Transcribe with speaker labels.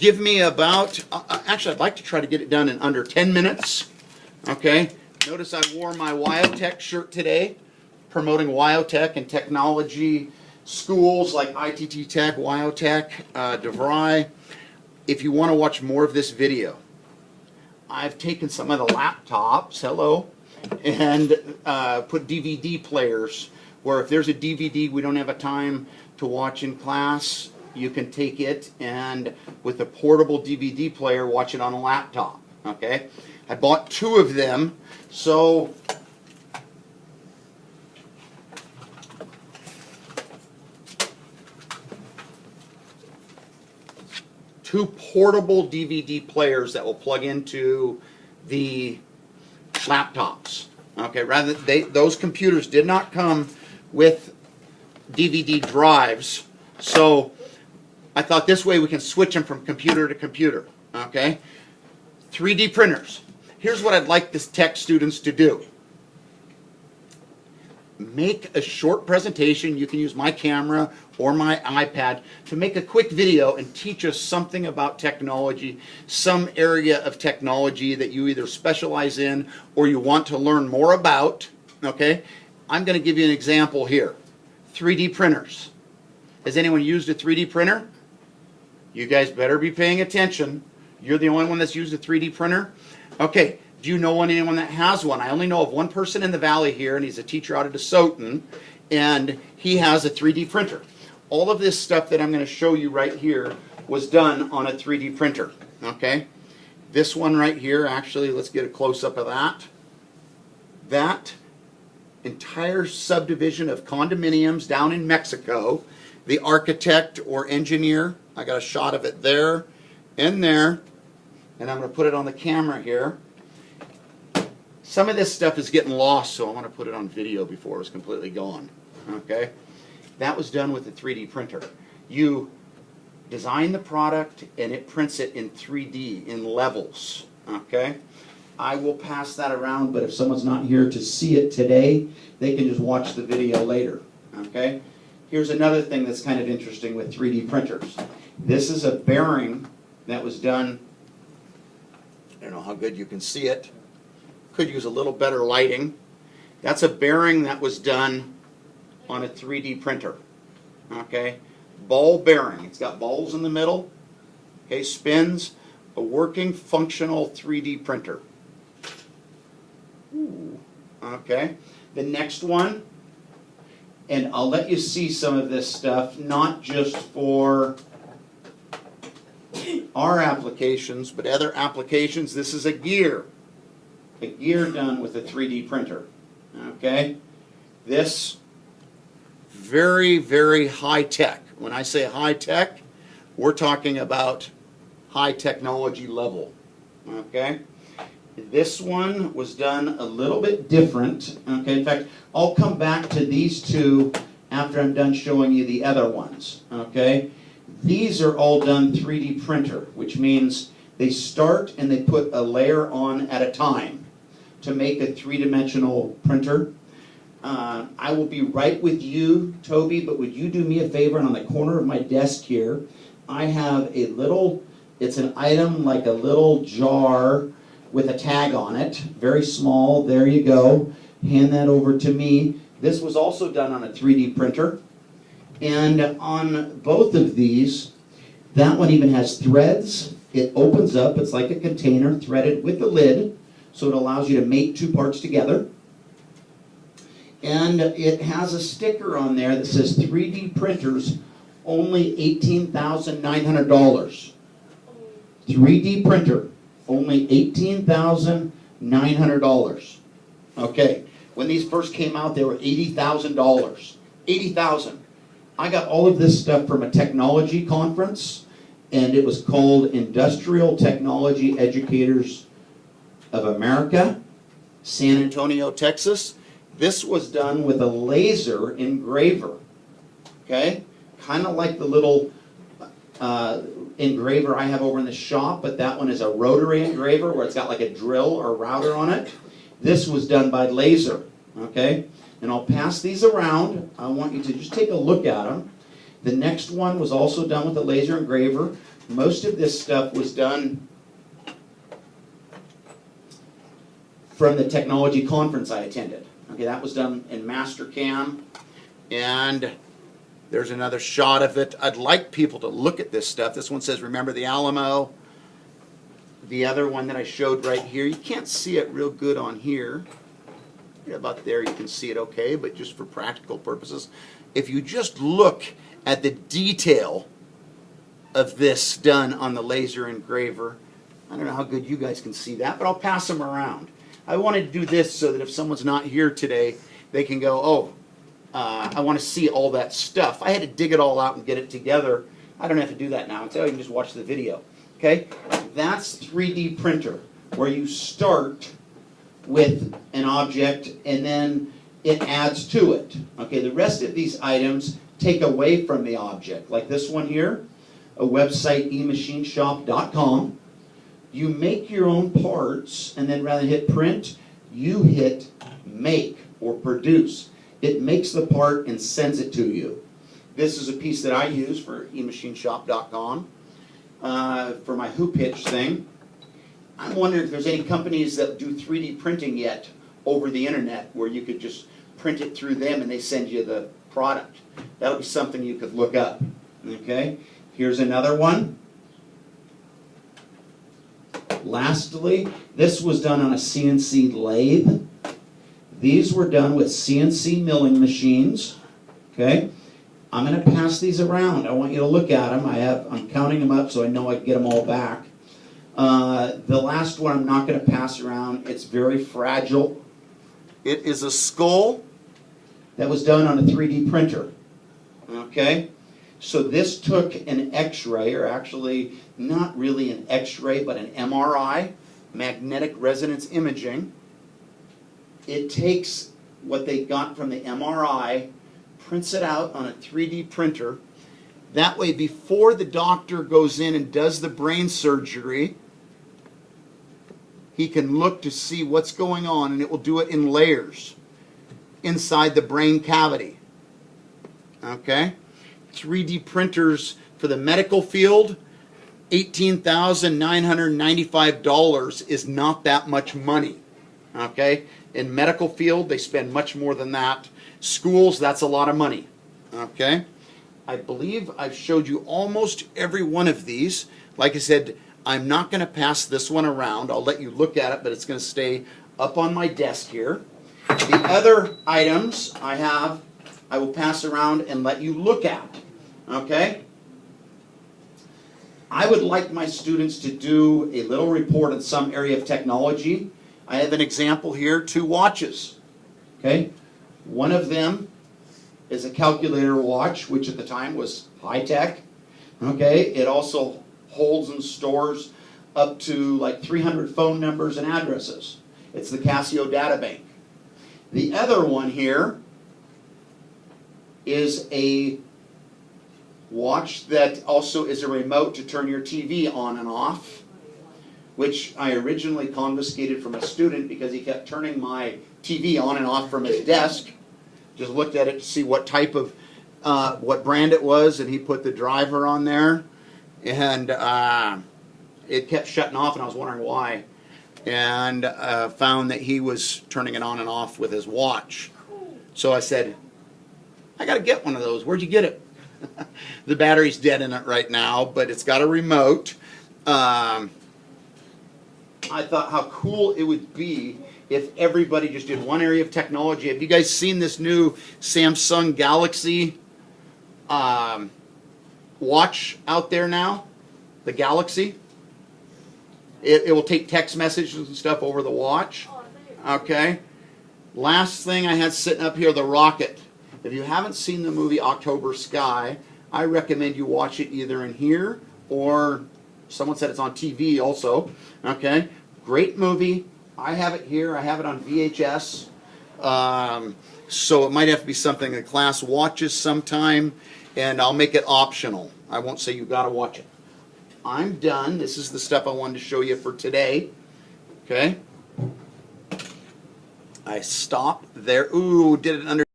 Speaker 1: give me about, actually I'd like to try to get it done in under 10 minutes. Okay, notice I wore my WyoTech shirt today, promoting WyoTech and technology schools like ITT Tech, WyoTech, DeVry. If you want to watch more of this video, I've taken some of the laptops, hello, and put DVD players where if there's a DVD we don't have a time to watch in class, you can take it and with a portable DVD player watch it on a laptop. Okay, I bought 2 of them, so two portable DVD players that will plug into the laptops. Okay, rather those computers did not come with DVD drives, so I thought this way we can switch them from computer to computer. Okay, 3D printers. Here's what I'd like this tech students to do. Make a short presentation. You can use my camera or my iPad to make a quick video and teach us something about technology, some area of technology that you either specialize in or you want to learn more about. Okay, I'm going to give you an example here. 3D printers. Has anyone used a 3D printer? You guys better be paying attention. You're the only one that's used a 3D printer? Okay, do you know anyone that has one? I only know of one person in the valley here, and he's a teacher out of DeSoto, and he has a 3D printer. All of this stuff that I'm going to show you right here was done on a 3D printer. Okay, this one right here, actually, let's get a close-up of that. That entire subdivision of condominiums down in Mexico, the architect or engineer, I got a shot of it there and there, and I'm going to put it on the camera here. Some of this stuff is getting lost, so I want to put it on video before it's completely gone. Okay, that was done with a 3D printer. You design the product and it prints it in 3D, in levels. Okay, I will pass that around, but if someone's not here to see it today, they can just watch the video later. Okay, here's another thing that's kind of interesting with 3D printers. This is a bearing that was done, I don't know how good you can see it, could use a little better lighting. That's a bearing that was done on a 3D printer. Okay, ball bearing. It's got balls in the middle. Okay, spins. A working, functional 3D printer. Ooh. Okay, the next one, and I'll let you see some of this stuff, not just for our applications, but other applications. This is a gear done with a 3D printer. Okay, this very, very high tech. When I say high tech, we're talking about high technology level. Okay, this one was done a little bit different. Okay, in fact, I'll come back to these two after I'm done showing you the other ones. Okay, these are all done 3D printer, which means they start and they put a layer on at a time to make a 3-dimensional printer. I will be right with you, Toby, but would you do me a favor? And on the corner of my desk here, I have a little, it's an item like a little jar with a tag on it, very small. There you go. Hand that over to me. This was also done on a 3D printer. And on both of these, that one even has threads. It opens up. It's like a container threaded with the lid, so it allows you to mate 2 parts together. And it has a sticker on there that says 3D printers, only $18,900. 3D printer, only $18,900. Okay, when these first came out, they were $80,000. $80,000. I got all of this stuff from a technology conference, and it was called Industrial Technology Educators of America, San Antonio, Texas. This was done with a laser engraver. Okay, kind of like the little engraver I have over in the shop, but that one is a rotary engraver where it's got like a drill or router on it. This was done by laser. Okay, and I'll pass these around. I want you to just take a look at them. The next one was also done with a laser engraver. Most of this stuff was done from the technology conference I attended. Okay, that was done in Mastercam, and there's another shot of it. I'd like people to look at this stuff. This one says, "Remember the Alamo." The other one that I showed right here, you can't see it real good on here. Right about there, you can see it okay, but just for practical purposes, if you just look at the detail of this done on the laser engraver, I don't know how good you guys can see that, but I'll pass them around. I wanted to do this so that if someone's not here today, they can go, oh, I want to see all that stuff. I had to dig it all out and get it together. I don't have to do that now. You can just watch the video. Okay, that's 3D printer, where you start with an object and then it adds to it. Okay, the rest of these items take away from the object, like this one here, a website, emachineshop.com. You make your own parts, and then rather than hit print, you hit make or produce. It makes the part and sends it to you. This is a piece that I use for emachineshop.com for my hoop hitch thing. I'm wondering if there's any companies that do 3D printing yet over the internet where you could just print it through them and they send you the product. That'll be something you could look up. Okay, here's another one. Lastly, this was done on a CNC lathe. These were done with CNC milling machines. Okay, I'm going to pass these around. I want you to look at them. I'm counting them up so I know I can get them all back. The last one I'm not going to pass around. It's very fragile. It is a skull that was done on a 3D printer. Okay, so this took an X-ray, or actually not really an X-ray, but an MRI, magnetic resonance imaging. It takes what they got from the MRI, prints it out on a 3D printer. That way, before the doctor goes in and does the brain surgery, he can look to see what's going on, and it will do it in layers inside the brain cavity. Okay? 3D printers for the medical field, $18,995 is not that much money. Okay? In medical field, they spend much more than that. Schools, that's a lot of money. Okay? I believe I've showed you almost every one of these. Like I said, I'm not going to pass this one around. I'll let you look at it, but it's going to stay up on my desk here. The other items I will pass around and let you look at. Okay? I would like my students to do a little report on some area of technology. I have an example here, 2 watches. Okay? One of them is a calculator watch, which at the time was high-tech. Okay? It also holds and stores up to like 300 phone numbers and addresses. It's the Casio data bank. The other one here is a watch that also is a remote to turn your TV on and off, which I originally confiscated from a student because he kept turning my TV on and off from his desk. Just looked at it to see what type of, what brand it was, and he put the driver on there, and it kept shutting off, and I was wondering why, and found that he was turning it on and off with his watch. So I said, I got to get one of those. Where'd you get it? The battery's dead in it right now, but it's got a remote. I thought how cool it would be if everybody just did one area of technology. Have you guys seen this new Samsung Galaxy watch out there now? The Galaxy? It will take text messages and stuff over the watch. Okay. Last thing I had sitting up here, the rocket. If you haven't seen the movie October Sky, I recommend you watch it either in here or someone said it's on TV also. Okay. Great movie. I have it here. I have it on VHS. So it might have to be something the class watches sometime, and I'll make it optional. I won't say you got to watch it. I'm done. This is the stuff I wanted to show you for today. Okay. I stopped there. Ooh, did it under